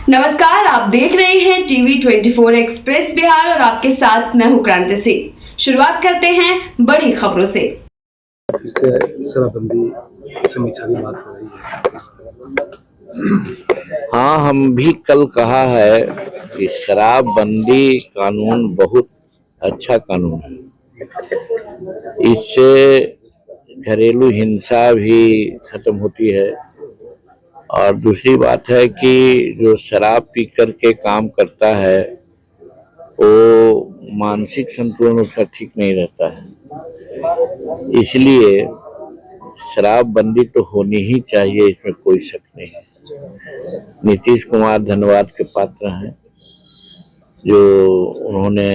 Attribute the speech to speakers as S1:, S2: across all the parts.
S1: नमस्कार, आप देख रहे हैं टीवी 24 एक्सप्रेस बिहार और आपके साथ मैं हूं क्रांति सिंह। शुरुआत करते हैं बड़ी खबरों से।
S2: शराबबंदी समीक्षा की बात हो रही है।
S3: हाँ, हम भी कल कहा है कि शराबबंदी कानून बहुत अच्छा कानून है। इससे घरेलू हिंसा भी खत्म होती है और दूसरी बात है कि जो शराब पी कर के काम करता है वो मानसिक संतुलन उसका ठीक नहीं रहता है। इसलिए शराबबंदी तो होनी ही चाहिए, इसमें कोई शक नहीं है। नीतीश कुमार धन्यवाद के पात्र हैं जो उन्होंने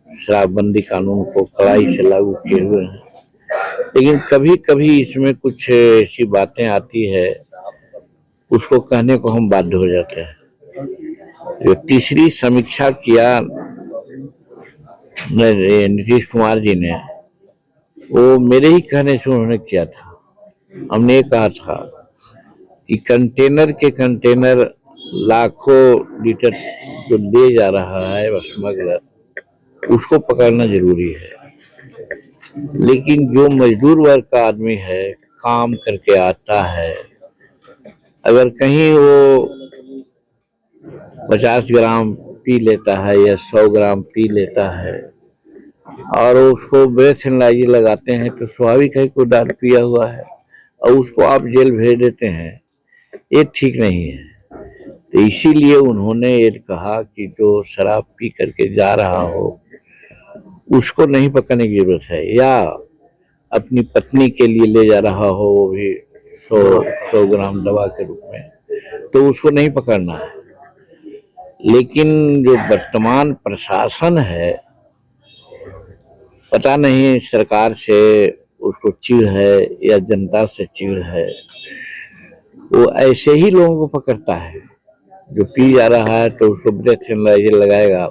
S3: शराबबंदी कानून को कड़ाई से लागू किए हुए हैं, लेकिन कभी कभी इसमें कुछ ऐसी बातें आती है उसको कहने को हम बाध्य हो जाते हैं। जो तीसरी समीक्षा किया नीतीश कुमार जी ने, वो मेरे ही कहने से उन्होंने किया था। हमने ये कहा था कि कंटेनर के कंटेनर लाखों लीटर जो ले जा रहा है स्मगलर, उसको पकड़ना जरूरी है। लेकिन जो मजदूर वर्ग का आदमी है, काम करके आता है, अगर कहीं वो 50 ग्राम पी लेता है या 100 ग्राम पी लेता है और उसको ब्रेथ एनालाइजर लगाते हैं तो स्वाभाविक है कोई दारू पिया हुआ है और उसको आप जेल भेज देते हैं, ये ठीक नहीं है। तो इसीलिए उन्होंने ये कहा कि जो शराब पी करके जा रहा हो उसको नहीं पकड़ने की जरूरत है, या अपनी पत्नी के लिए ले जा रहा हो वो भी 100 ग्राम दवा के रूप में, तो उसको नहीं पकड़ना है। लेकिन जो वर्तमान प्रशासन है, पता नहीं सरकार से उसको चिढ़ है या जनता से चिढ़ है, वो ऐसे ही लोगों को पकड़ता है। जो पी जा रहा है तो उसको ब्रेथ एनालाइजर लगाएगा,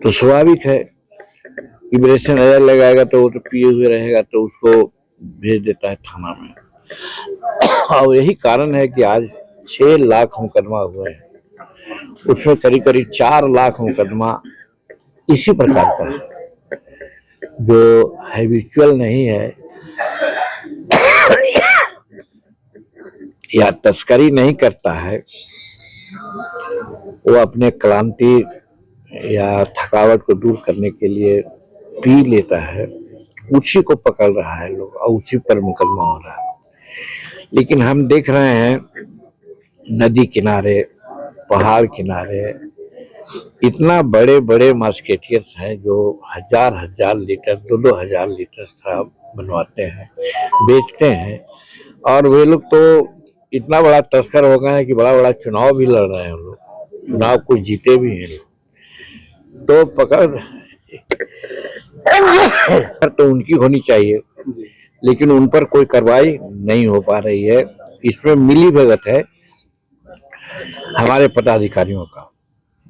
S3: तो स्वाभाविक है कि ब्रेथ एनालाइजर लगाएगा तो वो तो पिए हुए रहेगा, तो उसको भेज देता है थाना में। और यही कारण है कि आज 6 लाख मुकदमा हुए हैं, उसमें करीब करीब 4 लाख मुकदमा इसी प्रकार का है जो हैबिचुअल नहीं है या तस्करी नहीं करता है, वो अपने क्लांति या थकावट को दूर करने के लिए पी लेता है, उसी को पकड़ रहा है लोग और उसी पर मुकदमा हो रहा है। लेकिन हम देख रहे हैं नदी किनारे, पहाड़ किनारे इतना बड़े बड़े मार्केटियर्स हैं जो हजार लीटर 2,000 लीटर शराब बनवाते हैं, बेचते हैं, और वे लोग तो इतना बड़ा तस्कर हो गए हैं कि बड़ा बड़ा चुनाव भी लड़ रहे हैं। लोग चुनाव को जीते भी हैं लोग, तो पकड़ तो उनकी होनी चाहिए, लेकिन उन पर कोई कार्रवाई नहीं हो पा रही है। इसमें मिली भगत है हमारे पदाधिकारियों का,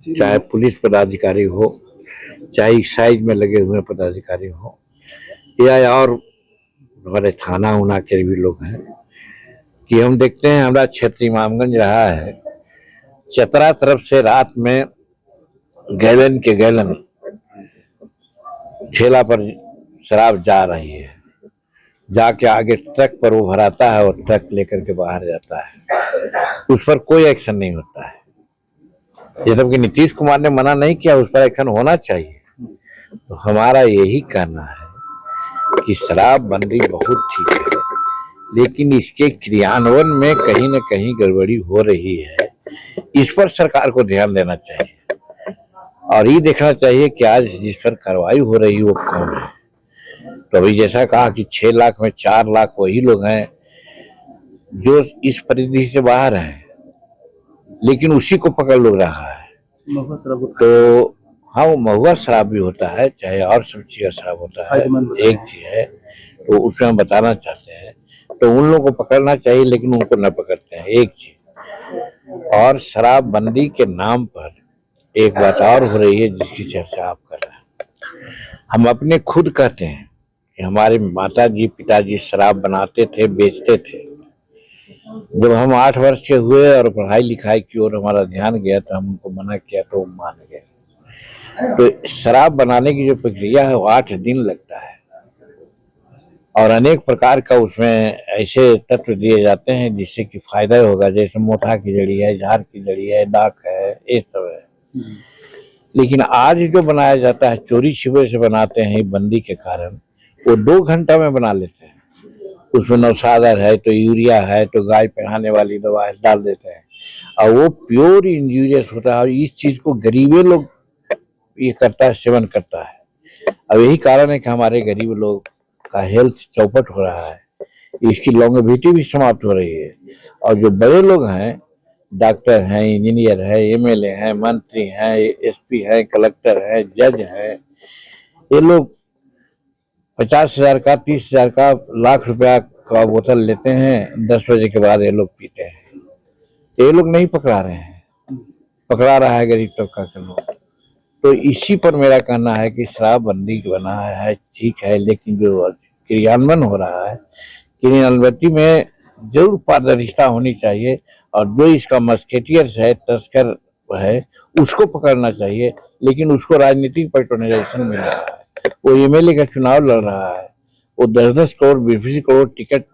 S3: चाहे पुलिस पदाधिकारी हो, चाहे एक्साइज में लगे हुए पदाधिकारी हो, या और हमारे थाना उना के भी लोग हैं। कि हम देखते हैं हमारा क्षेत्र इमामगंज रहा है, चतरा तरफ से रात में गैलन के गैलन ठेला पर शराब जा रही है, जाके आगे ट्रक पर वो भराता है और ट्रक लेकर के बाहर जाता है, उस पर कोई एक्शन नहीं होता है। ये जबकि नीतीश कुमार ने मना नहीं किया, उस पर एक्शन होना चाहिए। तो हमारा यही कहना है कि शराबबंदी बहुत ठीक है, लेकिन इसके क्रियान्वयन में कहीं न कहीं गड़बड़ी हो रही है। इस पर सरकार को ध्यान देना चाहिए और ये देखना चाहिए कि आज जिस पर कार्रवाई हो रही है वो कौन है। तो अभी जैसा कहा कि 6 लाख में 4 लाख वही लोग हैं जो इस परिधि से बाहर हैं, लेकिन उसी को पकड़ लोग रहा है। तो हाँ, वो महुआ शराब भी होता है, चाहे और सब चीज का शराब होता है, एक चीज है, तो उसमें हम बताना चाहते हैं। तो उन लोगों को पकड़ना चाहिए, लेकिन उनको न पकड़ते हैं, एक चीज। और शराबबंदी के नाम पर एक बात और हो रही है जिसकी चर्चा आप कर रहे हैं। हम अपने खुद कहते हैं कि हमारे माताजी पिताजी शराब बनाते थे, बेचते थे, जब हम 8 वर्ष के हुए और पढ़ाई लिखाई की ओर हमारा ध्यान गया तो हम उनको मना किया तो वो मान गए। तो शराब बनाने की जो प्रक्रिया है वो 8 दिन लगता है और अनेक प्रकार का उसमें ऐसे तत्व दिए जाते हैं जिससे कि फायदा होगा, जैसे मोथा की जड़ी है, झार की जड़ी है, डाक है, ये सब है। लेकिन आज जो बनाया जाता है चोरी छिपे से बनाते हैं बंदी के कारण, वो 2 घंटा में बना लेते हैं। उसमें नौशादर है तो यूरिया है तो गाय पहनाने वाली दवा है डाल देते हैं और वो प्योर इंजूरियस होता है और इस चीज को गरीबे लोग ये करता है, सेवन करता है। अब यही कारण है कि हमारे गरीब लोग का हेल्थ चौपट हो रहा है, इसकी लॉन्गेविटी भी समाप्त हो रही है। और जो बड़े लोग हैं, डॉक्टर हैं, इंजीनियर है, एमएलए हैं, मंत्री हैं, एसपी हैं, कलेक्टर हैं, जज हैं, ये लोग 50,000 का, 30,000 का, लाख रुपया का बोतल लेते हैं, 10 बजे के बाद ये लोग पीते हैं। ये लोग नहीं पकड़ा रहे हैं, पकड़ा रहा है गरीब तबका के लोग। तो इसी पर मेरा कहना है कि शराबबंदी बना है ठीक है, लेकिन जो क्रियान्वयन हो रहा है, क्रियान्वयन में जरूर पारदर्शिता होनी चाहिए और जो इसका मस्केटियर्स है, तस्कर है, उसको पकड़ना चाहिए। लेकिन उसको राजनीतिक पैट्रोनाइजेशन मिल रहा है, वो एमएलए का चुनाव लड़ रहा है, वो 10-10 करोड़ 20 करोड़ टिकट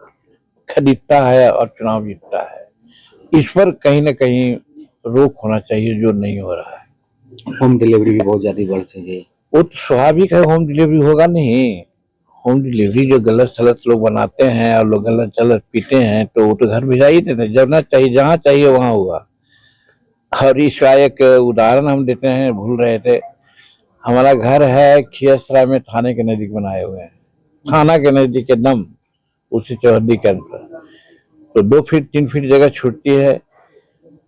S3: खरीदता है और चुनाव जीतता है। इस पर कहीं ना कहीं रोक होना चाहिए, जो नहीं हो रहा है।
S4: होम डिलीवरी भी बहुत ज्यादा बढ़ चुकी है।
S3: वो तो स्वाभाविक है, होम डिलीवरी होगा नहीं। होम डिलीवरी जो गलत सलत लोग बनाते हैं और लोग गलत सलत पीते हैं तो वो तो घर भेजा ही देते, जब ना चाहिए जहाँ चाहिए वहाँ होगा। और इसका एक उदाहरण हम देते हैं, भूल रहे थे, हमारा घर है खियसराय में, थाने के नजदीक बनाए हुए हैं, थाना के नजदीक एकदम उसी चौहद्दी के अंदर। तो 2 फीट 3 फीट जगह छूटती है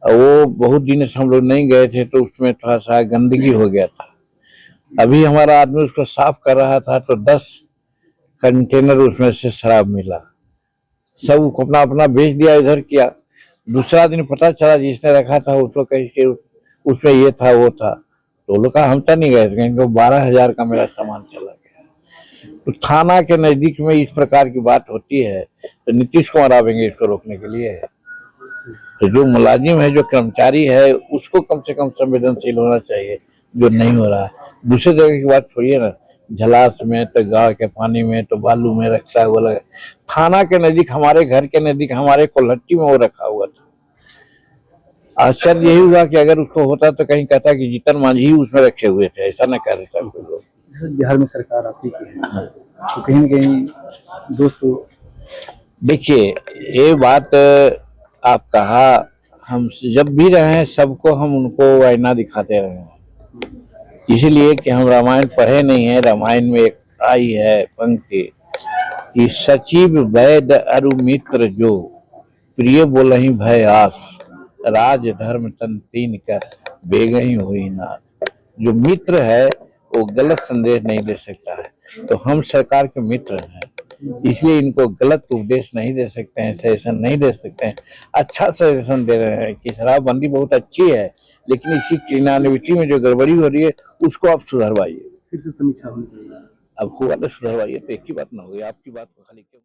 S3: और वो बहुत दिन से हम लोग नहीं गए थे तो उसमें थोड़ा सा गंदगी हो गया था। अभी हमारा आदमी उसको साफ कर रहा था तो 10 कंटेनर उसमें से शराब मिला। सब अपना अपना बेच दिया, इधर किया। दूसरा दिन पता चला जिसने रखा था उसको कहीं उसमें ये था वो था, तो लोग कहा हम तो नहीं गए थे, 12,000 का मेरा सामान चला गया। तो थाना के नजदीक में इस प्रकार की बात होती है तो नीतीश कुमार आवेंगे इसको रोकने के लिए। तो जो मुलाजिम है, जो कर्मचारी है, उसको कम से कम संवेदनशील होना चाहिए, जो नहीं हो रहा है। दूसरे जगह की बात छोड़िए ना, झलास में तो गाँव के पानी में तो बालू में रखता हुआ लगा, थाना के नजदीक, हमारे घर के नजदीक, हमारे कोल्हट्टी में वो रखा हुआ था। आश्चर्य यही हुआ कि अगर उसको होता तो कहीं कहता कि जीतन मांझी ही उसमें रखे हुए थे, ऐसा न कर देता कोई लोग।
S2: जैसे बिहार में सरकार आपकी की है तो कहीं न कहीं दोस्तों
S3: देखिए, ये बात आप कहा, हम जब भी रहे सबको हम उनको आईना दिखाते रहे हैं, इसीलिए कि हम रामायण पढ़े नहीं है। रामायण में एक आई है पंक्ति कि सचिव वैद अरु मित्र जो, प्रिय बोलहि भय आस, राज धर्म तन तीन कर बेगहि हुई नाथ। जो मित्र है वो गलत संदेश नहीं दे सकता है, तो हम सरकार के मित्र हैं, इसलिए इनको गलत उपदेश नहीं दे सकते हैं, सजेशन नहीं दे सकते हैं। अच्छा सजेशन दे रहे हैं कि शराबबंदी बहुत अच्छी है, लेकिन इसी क्रिमिनलिटी में जो गड़बड़ी हो रही है उसको आप सुधरवाइए।
S2: फिर से समीक्षा होनी चाहिए।
S3: अब हुआ तो सुधरवाइए, तो एक ही बात ना होगी, आपकी बात को खाली क्यों